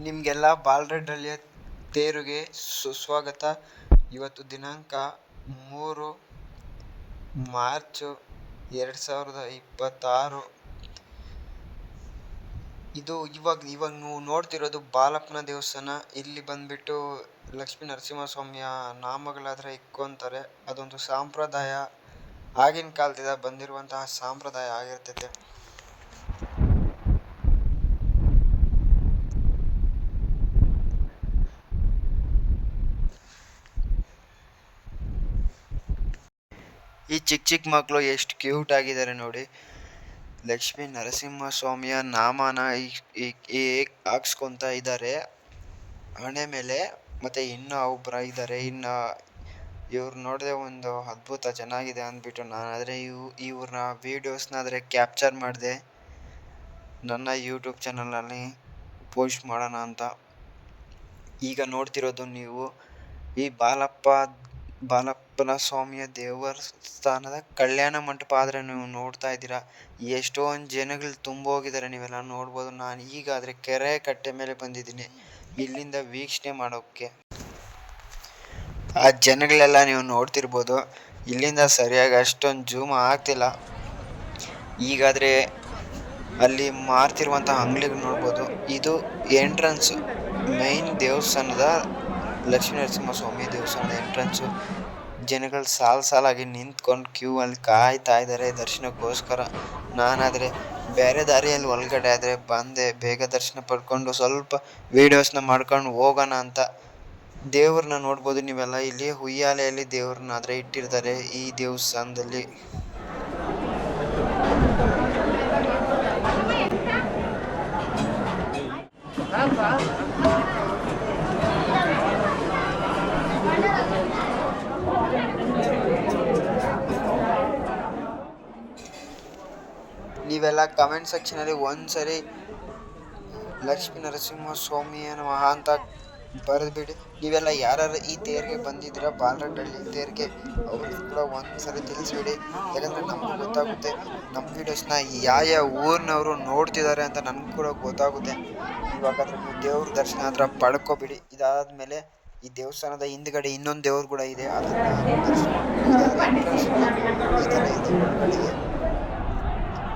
ನಿಮಗೆಲ್ಲ ಬಾಲರಡ್ಡಿಯ ತೇರಿಗೆ ಸುಸ್ವಾಗತ. ಇವತ್ತು ದಿನಾಂಕ 3 ಮಾರ್ಚ್ 2026. ಇದು ಇವಾಗ ನೀವು ನೋಡ್ತಿರೋದು ಬಾಲಪ್ಪನ ದೇವಸ್ಥಾನ. ಇಲ್ಲಿ ಬಂದ್ಬಿಟ್ಟು ಲಕ್ಷ್ಮೀ ನರಸಿಂಹಸ್ವಾಮಿಯ ನಾಮಗಳಾದರೆ ಇಕ್ಕೊಂತಾರೆ. ಅದೊಂದು ಸಂಪ್ರದಾಯ, ಆಗಿನ ಕಾಲದಿಂದ ಬಂದಿರುವಂತಹ ಸಂಪ್ರದಾಯ ಆಗಿರ್ತೈತೆ. ಈ ಚಿಕ್ಕ ಮಕ್ಕಳು ಎಷ್ಟು ಕ್ಯೂಟ್ ಆಗಿದ್ದಾರೆ ನೋಡಿ. ಲಕ್ಷ್ಮೀ ನರಸಿಂಹಸ್ವಾಮಿಯ ನಾಮನ ಹಾಕ್ಸ್ಕೊಂತ ಇದ್ದಾರೆ ಹಣೆ ಮೇಲೆ. ಮತ್ತೆ ಇನ್ನೂ ಒಬ್ಬರ ಇದ್ದಾರೆ. ಇವ್ರು ನೋಡಿದ್ರೆ ಒಂದು ಅದ್ಭುತ, ಚೆನ್ನಾಗಿದೆ ಅಂದ್ಬಿಟ್ಟು ನಾನಾದರೆ ಇವ್ರನ್ನ ವೀಡಿಯೋಸ್ನಾದರೆ ಕ್ಯಾಪ್ಚರ್ ಮಾಡಿದೆ ನನ್ನ ಯೂಟ್ಯೂಬ್ ಚಾನಲ್ನಲ್ಲಿ ಪೋಸ್ಟ್ ಮಾಡೋಣ ಅಂತ. ಈಗ ನೋಡ್ತಿರೋದು ನೀವು ಈ ಬಾಲಪ್ಪನ ಸ್ವಾಮಿಯ ದೇವಸ್ಥಾನದ ಕಲ್ಯಾಣ ಮಂಟಪ. ಆದರೆ ನೀವು ನೋಡ್ತಾ ಇದ್ದೀರಾ ಎಷ್ಟೊಂದು ಜನಗಳು ತುಂಬೋಗಿದ್ದಾರೆ. ನೀವೆಲ್ಲ ನೋಡ್ಬೋದು. ನಾನು ಈಗಾದರೆ ಕೆರೆ ಕಟ್ಟೆ ಮೇಲೆ ಬಂದಿದ್ದೀನಿ ಇಲ್ಲಿಂದ ವೀಕ್ಷಣೆ ಮಾಡೋಕ್ಕೆ. ಆ ಜನಗಳೆಲ್ಲ ನೀವು ನೋಡ್ತಿರ್ಬೋದು. ಇಲ್ಲಿಂದ ಸರಿಯಾಗಿ ಅಷ್ಟೊಂದು ಜೂಮ್ ಆಗ್ತಿಲ್ಲ. ಈಗಾದರೆ ಅಲ್ಲಿ ಮಾರ್ತಿರುವಂಥ ಅಂಗಡಿಗಳು ನೋಡ್ಬೋದು. ಇದು ಎಂಟ್ರನ್ಸ್, ಮೈನ್ ದೇವಸ್ಥಾನದ ಲಕ್ಷ್ಮೀ ನರಸಿಂಹಸ್ವಾಮಿ ದೇವಸ್ಥಾನದ ಎಂಟ್ರನ್ಸು. ಜನಗಳು ಸಾಲಾಗಿ ನಿಂತ್ಕೊಂಡು ಕ್ಯೂ ಅಲ್ಲಿ ಕಾಯ್ತಾ ಇದ್ದಾರೆ ದರ್ಶನಕ್ಕೋಸ್ಕರ. ನಾನಾದರೆ ಬೇರೆ ದಾರಿಯಲ್ಲಿ ಒಳಗಡೆ ಆದರೆ ಬಂದೆ, ಬೇಗ ದರ್ಶನ ಪಡ್ಕೊಂಡು ಸ್ವಲ್ಪ ವೀಡಿಯೋಸ್ನ ಮಾಡ್ಕೊಂಡು ಹೋಗೋಣ ಅಂತ. ದೇವ್ರನ್ನ ನೋಡ್ಬೋದು ನೀವೆಲ್ಲ. ಇಲ್ಲಿ ಉಯ್ಯಾಲೆಯಲ್ಲಿ ದೇವ್ರನ್ನ ಆದರೆ ಇಟ್ಟಿರ್ತಾರೆ ಈ ದೇವಸ್ಥಾನದಲ್ಲಿ. ನೀವೆಲ್ಲ ಕಮೆಂಟ್ ಸೆಕ್ಷನಲ್ಲಿ ಒಂದ್ಸರಿ ಲಕ್ಷ್ಮೀ ನರಸಿಂಹಸ್ವಾಮಿಯ ನಮಃ ಅಂತ ಬರೆದ್ಬಿಡಿ. ನೀವೆಲ್ಲ ಯಾರು ಈ ತೇರಿಗೆ ಬಂದಿದ್ದೀರಾ, ಬಾಲರಡ್ಡಿ ತೇರಿಗೆ, ಅವ್ರಿಗೆ ಕೂಡ ಒಂದ್ಸರಿ ತಿಳಿಸ್ಬಿಡಿ. ಯಾಕಂದರೆ ನಮಗೂ ಗೊತ್ತಾಗುತ್ತೆ ನಮ್ಮ ವೀಡಿಯೋಸ್ನ ಯಾವ ಊರಿನವರು ನೋಡ್ತಿದ್ದಾರೆ ಅಂತ ನನಗೂ ಕೂಡ ಗೊತ್ತಾಗುತ್ತೆ. ಇವಾಗಾದ್ರೆ ನೀವು ದೇವ್ರ ದರ್ಶನ ಹತ್ರ ಪಡ್ಕೊಬಿಡಿ. ಇದಾದಮೇಲೆ ಈ ದೇವಸ್ಥಾನದ ಹಿಂದ್ಗಡೆ ಇನ್ನೊಂದು ದೇವ್ರು ಕೂಡ ಇದೆ. ಅದನ್ನು ದರ್ಶನ ಈ ಥರ ಇದೆ ಒಳಗಡೆಗೆ.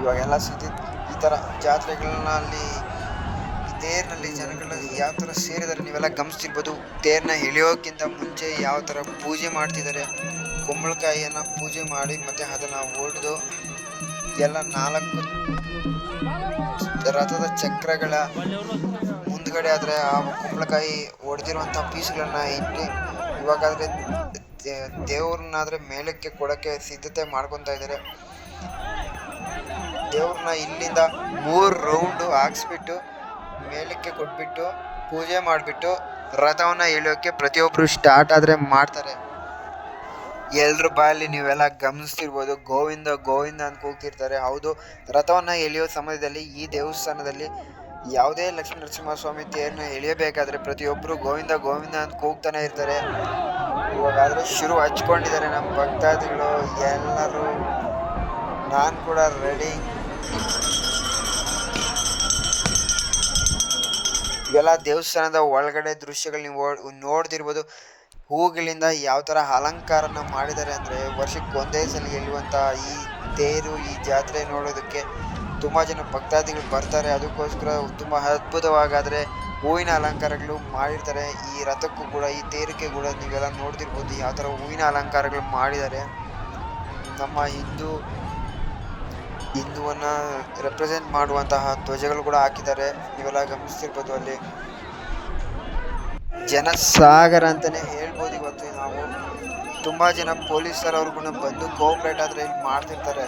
ಇವಾಗೆಲ್ಲ ಈ ಥರ ಜಾತ್ರೆಗಳನ್ನ ಅಲ್ಲಿ ಈ ತೇರಿನಲ್ಲಿ ಜನಗಳು ಯಾವ ಥರ ಸೇರಿದ್ದಾರೆ ನೀವೆಲ್ಲ ಗಮನಿಸ್ತಿರ್ಬೋದು. ತೇರನ್ನ ಎಳೆಯೋಕ್ಕಿಂತ ಮುಂಚೆ ಯಾವ ಥರ ಪೂಜೆ ಮಾಡ್ತಿದ್ದಾರೆ. ಕುಂಬಳಕಾಯಿಯನ್ನು ಪೂಜೆ ಮಾಡಿ ಮತ್ತು ಅದನ್ನು ಒಡೆದು ಎಲ್ಲ 4 ರಥದ ಚಕ್ರಗಳ ಮುಂದ್ಗಡೆ ಆದರೆ ಆ ಕುಂಬಳಕಾಯಿ ಒಡೆದಿರುವಂಥ ಪೀಸ್ಗಳನ್ನ ಇಟ್ಟು ಇವಾಗಾದರೆ ದೇವ್ರನ್ನಾದರೆ ಮೇಲಕ್ಕೆ ಕೊಡೋಕ್ಕೆ ಸಿದ್ಧತೆ ಮಾಡ್ಕೊತಾ ಇದ್ದಾರೆ. ದೇವ್ರನ್ನ ಇಲ್ಲಿಂದ 3 ರೌಂಡು ಹಾಕ್ಸ್ಬಿಟ್ಟು ಮೇಲಕ್ಕೆ ಕೊಟ್ಬಿಟ್ಟು ಪೂಜೆ ಮಾಡಿಬಿಟ್ಟು ರಥವನ್ನು ಎಳೆಯೋಕ್ಕೆ ಪ್ರತಿಯೊಬ್ಬರು ಸ್ಟಾರ್ಟ್ ಆದರೆ ಮಾಡ್ತಾರೆ. ಎಲ್ರ ಬಾಯಲ್ಲಿ ನೀವೆಲ್ಲ ಗಮನಿಸ್ತಿರ್ಬೋದು, ಗೋವಿಂದ ಗೋವಿಂದ ಅಂತ ಕೂಗ್ತಿರ್ತಾರೆ. ಹೌದು, ರಥವನ್ನು ಎಳೆಯೋ ಸಮಯದಲ್ಲಿ ಈ ದೇವಸ್ಥಾನದಲ್ಲಿ ಯಾವುದೇ ಲಕ್ಷ್ಮೀ ನರಸಿಂಹಸ್ವಾಮಿ ತೇರನ್ನ ಎಳೆಯಬೇಕಾದ್ರೆ ಪ್ರತಿಯೊಬ್ಬರು ಗೋವಿಂದ ಗೋವಿಂದ ಅಂತ ಕೂಗ್ತಾನೆ ಇರ್ತಾರೆ. ಇವಾಗಾದರೆ ಶುರು ಹಚ್ಕೊಂಡಿದ್ದಾರೆ ನಮ್ಮ ಭಕ್ತಾದಿಗಳು ಎಲ್ಲರೂ. ನಾನು ಕೂಡ ರೆಡಿ. ಇವೆಲ್ಲ ದೇವಸ್ಥಾನದ ಒಳಗಡೆ ದೃಶ್ಯಗಳು ನೀವು ನೋಡ್ತಿರ್ಬೋದು. ಹೂಗಳಿಂದ ಯಾವ ಥರ ಅಲಂಕಾರನ ಮಾಡಿದ್ದಾರೆ ಅಂದರೆ ವರ್ಷಕ್ಕೆ ಒಂದೇ ಸಲ ಗೆಲ್ಲುವಂಥ ಈ ತೇರು, ಈ ಜಾತ್ರೆ ನೋಡೋದಕ್ಕೆ ತುಂಬ ಜನ ಭಕ್ತಾದಿಗಳು ಬರ್ತಾರೆ. ಅದಕ್ಕೋಸ್ಕರ ತುಂಬ ಅದ್ಭುತವಾಗಾದರೆ ಹೂವಿನ ಅಲಂಕಾರಗಳು ಮಾಡಿರ್ತಾರೆ. ಈ ರಥಕ್ಕೂ ಕೂಡ, ಈ ತೇರಕ್ಕೆ ಕೂಡ ನೀವೆಲ್ಲ ನೋಡ್ತಿರ್ಬೋದು ಯಾವ ಥರ ಹೂವಿನ ಅಲಂಕಾರಗಳು ಮಾಡಿದ್ದಾರೆ. ನಮ್ಮ ಹಿಂದುವನ್ನು ರೆಪ್ರೆಸೆಂಟ್ ಮಾಡುವಂತಹ ಧ್ವಜಗಳು ಕೂಡ ಹಾಕಿದ್ದಾರೆ. ನೀವೆಲ್ಲ ಗಮನಿಸ್ತಿರ್ಬೋದು. ಅಲ್ಲಿ ಜನಸಾಗರ ಅಂತಲೇ ಹೇಳ್ಬೋದು. ಇವತ್ತು ನಾವು ತುಂಬ ಜನ ಪೊಲೀಸರವ್ರು ಕೂಡ ಬಂದು ಕೋಆಪ್ರೇಟ್ ಆದರೆ ಇಲ್ಲಿ ಮಾಡ್ತಿರ್ತಾರೆ.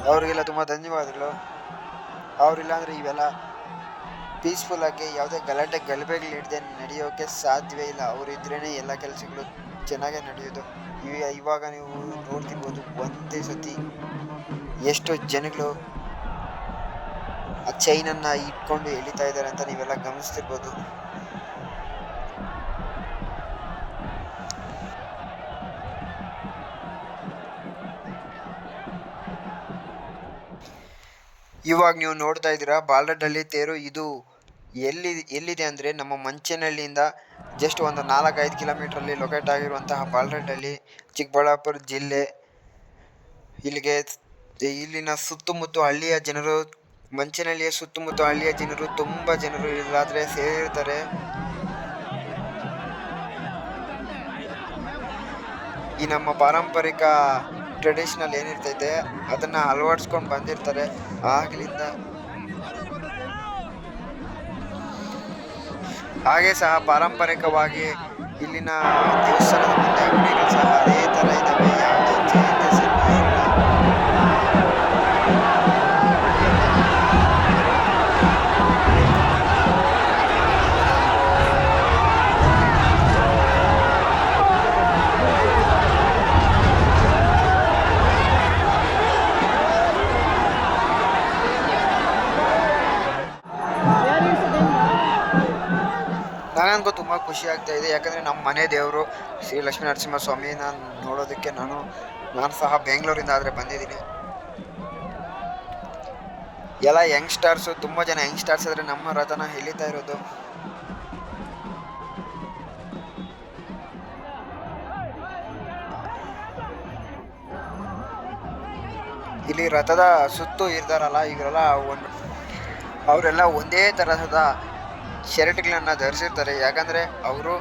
ಅವರಿಗೆಲ್ಲ ತುಂಬ ಧನ್ಯವಾದಗಳು. ಅವರಿಲ್ಲ ಅಂದರೆ ಇವೆಲ್ಲ ಪೀಸ್ಫುಲ್ಲಾಗಿ ಯಾವುದೇ ಗಲಭೆಗಳು ಹಿಡ್ದೆ ನಡೆಯೋಕ್ಕೆ ಸಾಧ್ಯವೇ ಇಲ್ಲ. ಅವರಿದ್ರೇ ಎಲ್ಲ ಕೆಲಸಗಳು ಚೆನ್ನಾಗೇ ನಡೆಯೋದು. ಇವಾಗ ನೀವು ನೋಡ್ತಿರ್ಬೋದು ಒಂದೇ ಸತಿ ಎಷ್ಟು ಜನಗಳು ಆ ಚೈನನ್ನು ಇಟ್ಕೊಂಡು ಎಳಿತಾ ಇದ್ದಾರೆ ಅಂತ ನೀವೆಲ್ಲ ಗಮನಿಸ್ತಿರ್ಬೋದು. ಇವಾಗ ನೀವು ನೋಡ್ತಾ ಇದ್ದೀರಾ ಬಾಲರಡ್ಡಿ ತೇರು. ಇದು ಎಲ್ಲಿದೆ ಅಂದರೆ ನಮ್ಮ ಮಂಚೇನಹಳ್ಳಿಯಿಂದ ಜಸ್ಟ್ ಒಂದು 4-5 ಕಿಲೋಮೀಟ್ರಲ್ಲಿ ಲೊಕೇಟ್ ಆಗಿರುವಂತಹ ಬಾಲರಡ್ಡಹಳ್ಳಿ, ಚಿಕ್ಕಬಳ್ಳಾಪುರ ಜಿಲ್ಲೆ. ಇಲ್ಲಿನ ಸುತ್ತಮುತ್ತ ಹಳ್ಳಿಯ ಜನರು, ಮಂಚೇನಹಳ್ಳಿಯ ಸುತ್ತಮುತ್ತ ಹಳ್ಳಿಯ ಜನರು ತುಂಬ ಜನರು ಇಲ್ಲಾದರೆ ಸೇರಿರ್ತಾರೆ. ಈ ನಮ್ಮ ಪಾರಂಪರಿಕ ಟ್ರೆಡಿಷನಲ್ ಏನಿರ್ತೈತೆ ಅದನ್ನು ಅಳವಡಿಸ್ಕೊಂಡು ಬಂದಿರ್ತಾರೆ ಆಗಲಿಂದ. ಹಾಗೆ ಸಹ ಪಾರಂಪರಿಕವಾಗಿ ಇಲ್ಲಿನ ದೇವಸ್ಥಾನದ ಮುಂದೆ ಅಂಗಡಿಗಳು ಸಹ ಅದೇ ಥರ ಇದ್ದಾವೆ, ಯಾವುದೇ ಚೇಂಜಸ್ ಇಲ್ಲ. ನನಗೂ ತುಂಬ ಖುಷಿ ಆಗ್ತಾ ಇದೆ, ಯಾಕಂದರೆ ನಮ್ಮ ಮನೆ ದೇವರು ಶ್ರೀ ಲಕ್ಷ್ಮೀ ನರಸಿಂಹಸ್ವಾಮಿನ ನೋಡೋದಕ್ಕೆ ನಾನು ಸಹ ಬೆಂಗಳೂರಿಂದ ಆದರೆ ಬಂದಿದ್ದೀನಿ. ಎಲ್ಲ ಯಂಗ್ಸ್ಟರ್ಸು, ತುಂಬ ಜನ ಯಂಗ್ಸ್ಟರ್ಸ್ ಆದರೆ ನಮ್ಮ ರಥನ ಎಳಿತಾ ಇರೋದು. ಇಲ್ಲಿ ರಥದ ಸುತ್ತು ಇರ್ತಾರಲ್ಲ ಇವರೆಲ್ಲ ಅವರೆಲ್ಲ ಒಂದೇ ತರಹದ ಶರ್ಟ್ಗಳನ್ನು ಧರಿಸಿರ್ತಾರೆ, ಯಾಕಂದರೆ ಅವರು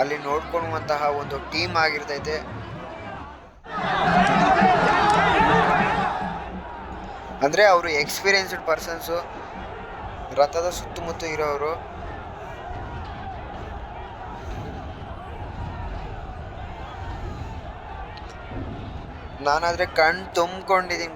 ಅಲ್ಲಿ ನೋಡ್ಕೊಳ್ಳುವಂತಹ ಒಂದು ಟೀಮ್ ಆಗಿರ್ತೈತೆ. ಅಂದರೆ ಅವರು ಎಕ್ಸ್ಪೀರಿಯನ್ಸ್ಡ್ ಪರ್ಸನ್ಸು, ರಥದ ಸುತ್ತಮುತ್ತ ಇರೋರು. ನಾನಾದರೆ ಕಣ್ಣು ತುಂಬ್ಕೊಂಡಿದ್ದೀನಿ.